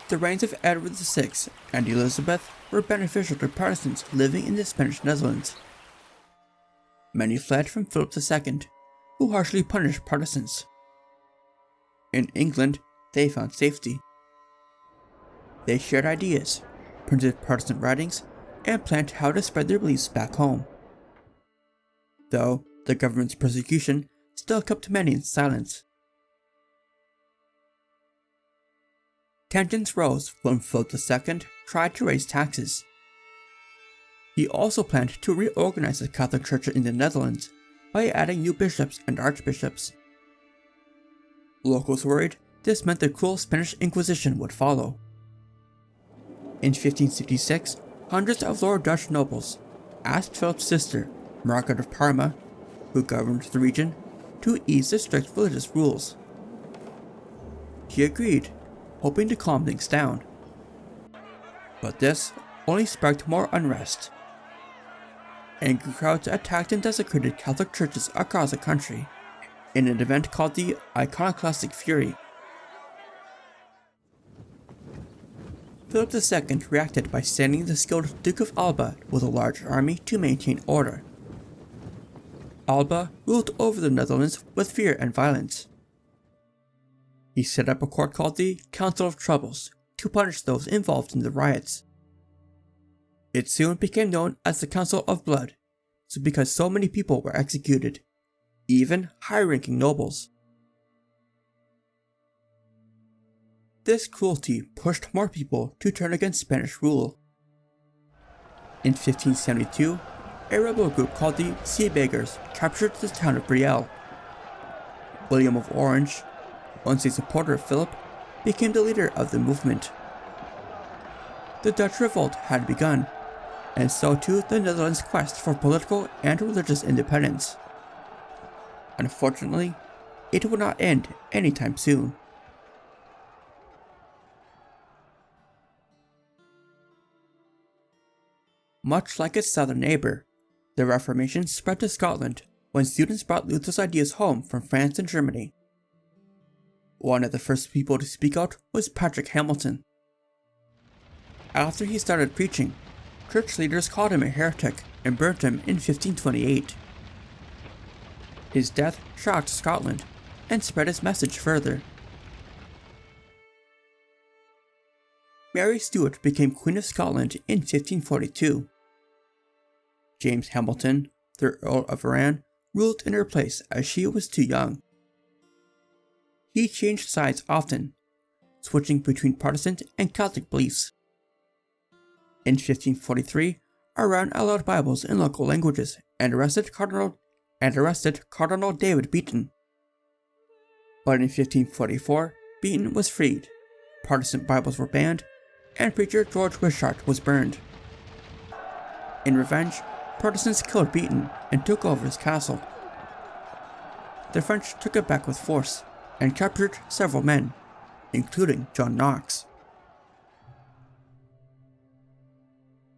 The reigns of Edward VI and Elizabeth were beneficial to Protestants living in the Spanish Netherlands. Many fled from Philip II, who harshly punished Protestants. In England, they found safety. They shared ideas, printed Protestant writings, and planned how to spread their beliefs back home. Though the government's persecution still kept many in silence. Tensions rose when Philip II tried to raise taxes. He also planned to reorganize the Catholic Church in the Netherlands by adding new bishops and archbishops. Locals worried this meant the cruel Spanish Inquisition would follow. In 1566, hundreds of Lower Dutch nobles asked Philip's sister, Margaret of Parma, who governed the region, to ease the strict religious rules. She agreed, hoping to calm things down. But this only sparked more unrest. Angry crowds attacked and desecrated Catholic churches across the country in an event called the Iconoclastic Fury. Philip II reacted by sending the skilled Duke of Alba with a large army to maintain order. Alba ruled over the Netherlands with fear and violence. He set up a court called the Council of Troubles to punish those involved in the riots. It soon became known as the Council of Blood, because so many people were executed, even high-ranking nobles. This cruelty pushed more people to turn against Spanish rule. In 1572, a rebel group called the Sea Beggars captured the town of Brielle. William of Orange, once a supporter of Philip, became the leader of the movement. The Dutch revolt had begun, and so too the Netherlands' quest for political and religious independence. Unfortunately, it would not end anytime soon. Much like its southern neighbour, the Reformation spread to Scotland when students brought Luther's ideas home from France and Germany. One of the first people to speak out was Patrick Hamilton. After he started preaching, church leaders called him a heretic and burnt him in 1528. His death shocked Scotland and spread his message further. Mary Stuart became Queen of Scotland in 1542. James Hamilton, the Earl of Arran, ruled in her place as she was too young. He changed sides often, switching between Protestant and Catholic beliefs. In 1543, Arran allowed Bibles in local languages and arrested Cardinal David Beaton. But in 1544, Beaton was freed, Protestant Bibles were banned, and preacher George Wishart was burned. In revenge, Protestants killed Beaton and took over his castle. The French took it back with force and captured several men, including John Knox.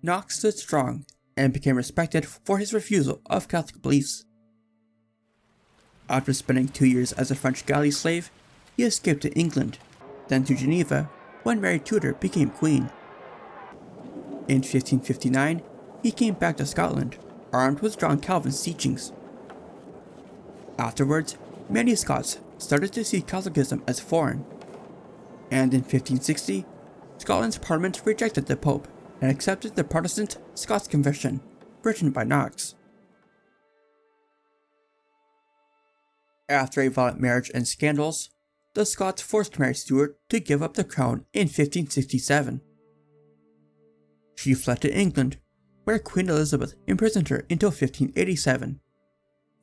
Knox stood strong and became respected for his refusal of Catholic beliefs. After spending 2 years as a French galley slave, he escaped to England, then to Geneva when Mary Tudor became queen. In 1559, he came back to Scotland, armed with John Calvin's teachings. Afterwards, many Scots started to see Catholicism as foreign, and in 1560, Scotland's Parliament rejected the Pope and accepted the Protestant Scots Confession, written by Knox. After a violent marriage and scandals, the Scots forced Mary Stuart to give up the crown in 1567. She fled to England, where Queen Elizabeth imprisoned her until 1587,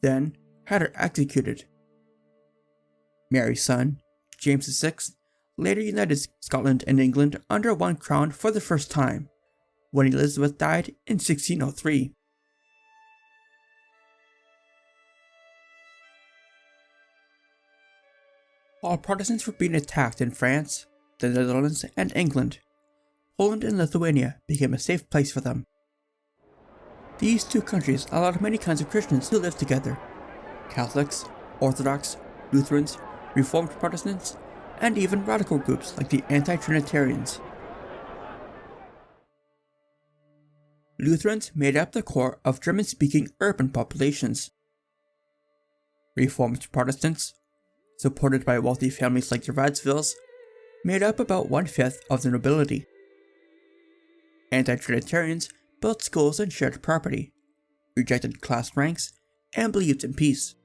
then had her executed. Mary's son, James VI, later united Scotland and England under one crown for the first time, when Elizabeth died in 1603. While Protestants were being attacked in France, the Netherlands, and England, Poland and Lithuania became a safe place for them. These two countries allowed many kinds of Christians to live together: Catholics, Orthodox, Lutherans, Reformed Protestants, and even radical groups like the Anti-Trinitarians. Lutherans made up the core of German-speaking urban populations. Reformed Protestants, supported by wealthy families like the Radzivills, made up about 1/5 of the nobility. Anti-Trinitarians built schools and shared property, rejected class ranks, and believed in peace.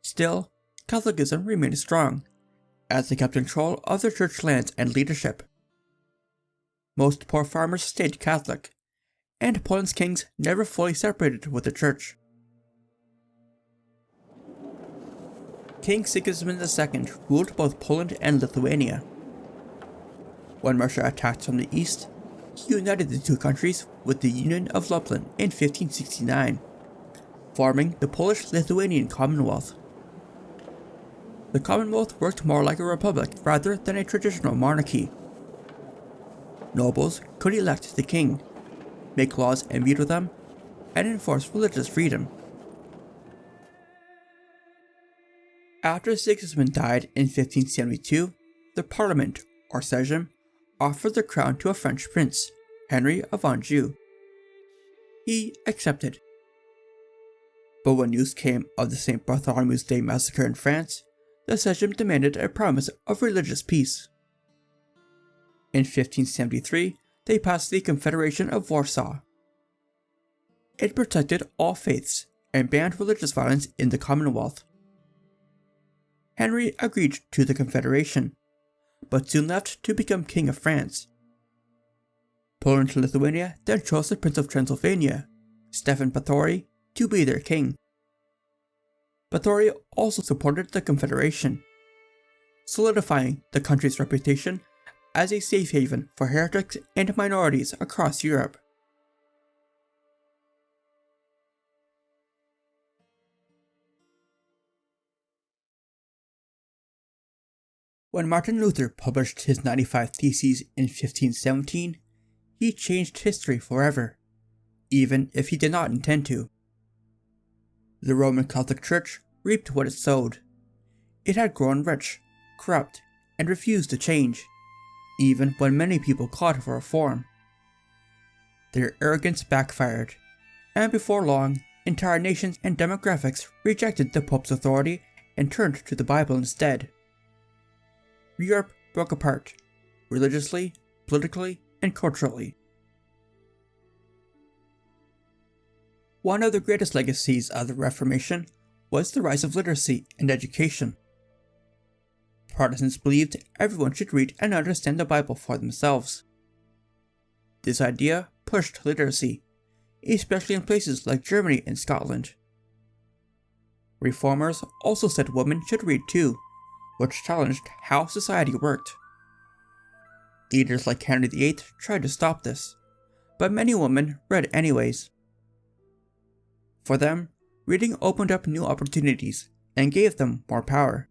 Still, Catholicism remained strong, as they kept control of their church lands and leadership. Most poor farmers stayed Catholic, and Poland's kings never fully separated with the church. King Sigismund II ruled both Poland and Lithuania. When Russia attacked from the east, he united the two countries with the Union of Lublin in 1569, forming the Polish-Lithuanian Commonwealth. The Commonwealth worked more like a republic rather than a traditional monarchy. Nobles could elect the king, make laws and veto them, and enforce religious freedom. After Sigismund died in 1572, the Parliament, or Sejm, offered the crown to a French prince, Henry of Anjou. He accepted. But when news came of the St. Bartholomew's Day massacre in France, the Sejm demanded a promise of religious peace. In 1573, they passed the Confederation of Warsaw. It protected all faiths and banned religious violence in the Commonwealth. Henry agreed to the Confederation, but soon left to become King of France. Poland and Lithuania then chose the Prince of Transylvania, Stefan Batory, to be their king. Batory also supported the Confederation, solidifying the country's reputation as a safe haven for heretics and minorities across Europe. When Martin Luther published his 95 Theses in 1517, he changed history forever, even if he did not intend to. The Roman Catholic Church reaped what it sowed. It had grown rich, corrupt, and refused to change, even when many people called for reform. Their arrogance backfired, and before long, entire nations and demographics rejected the Pope's authority and turned to the Bible instead. Europe broke apart, religiously, politically, and culturally. One of the greatest legacies of the Reformation was the rise of literacy and education. Protestants believed everyone should read and understand the Bible for themselves. This idea pushed literacy, especially in places like Germany and Scotland. Reformers also said women should read too, which challenged how society worked. Leaders like Henry VIII tried to stop this, but many women read anyways. For them, reading opened up new opportunities and gave them more power.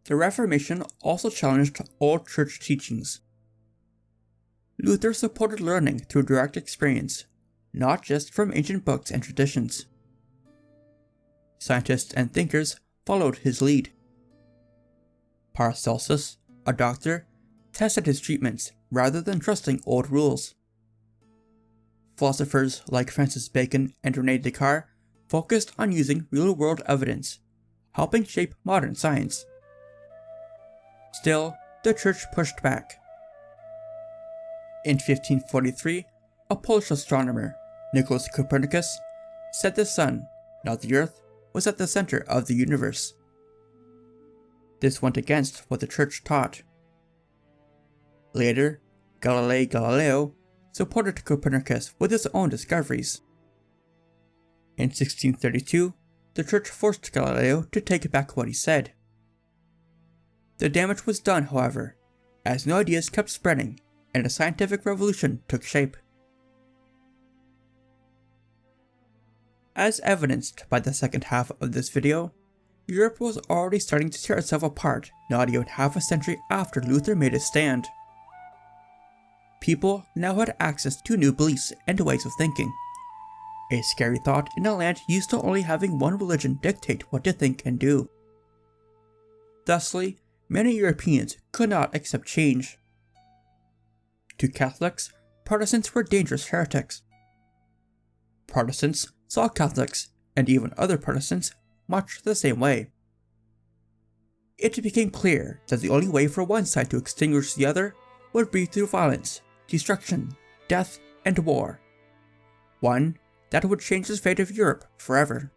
The Reformation also challenged old church teachings. Luther supported learning through direct experience, not just from ancient books and traditions. Scientists and thinkers followed his lead. Paracelsus, a doctor, tested his treatments rather than trusting old rules. Philosophers like Francis Bacon and René Descartes focused on using real-world evidence, helping shape modern science. Still, the Church pushed back. In 1543, a Polish astronomer, Nicholas Copernicus, said the sun, not the Earth, was at the center of the universe. This went against what the Church taught. Later, Galileo Galilei supported Copernicus with his own discoveries. In 1632, the Church forced Galileo to take back what he said. The damage was done, however, as new ideas kept spreading and a scientific revolution took shape. As evidenced by the second half of this video, Europe was already starting to tear itself apart not even half a century after Luther made his stand. People now had access to new beliefs and ways of thinking. A scary thought in a land used to only having one religion dictate what to think and do. Thusly, many Europeans could not accept change. To Catholics, Protestants were dangerous heretics. Protestants saw Catholics, and even other Protestants, much the same way. It became clear that the only way for one side to extinguish the other would be through violence, destruction, death, and war. One that would change the fate of Europe forever.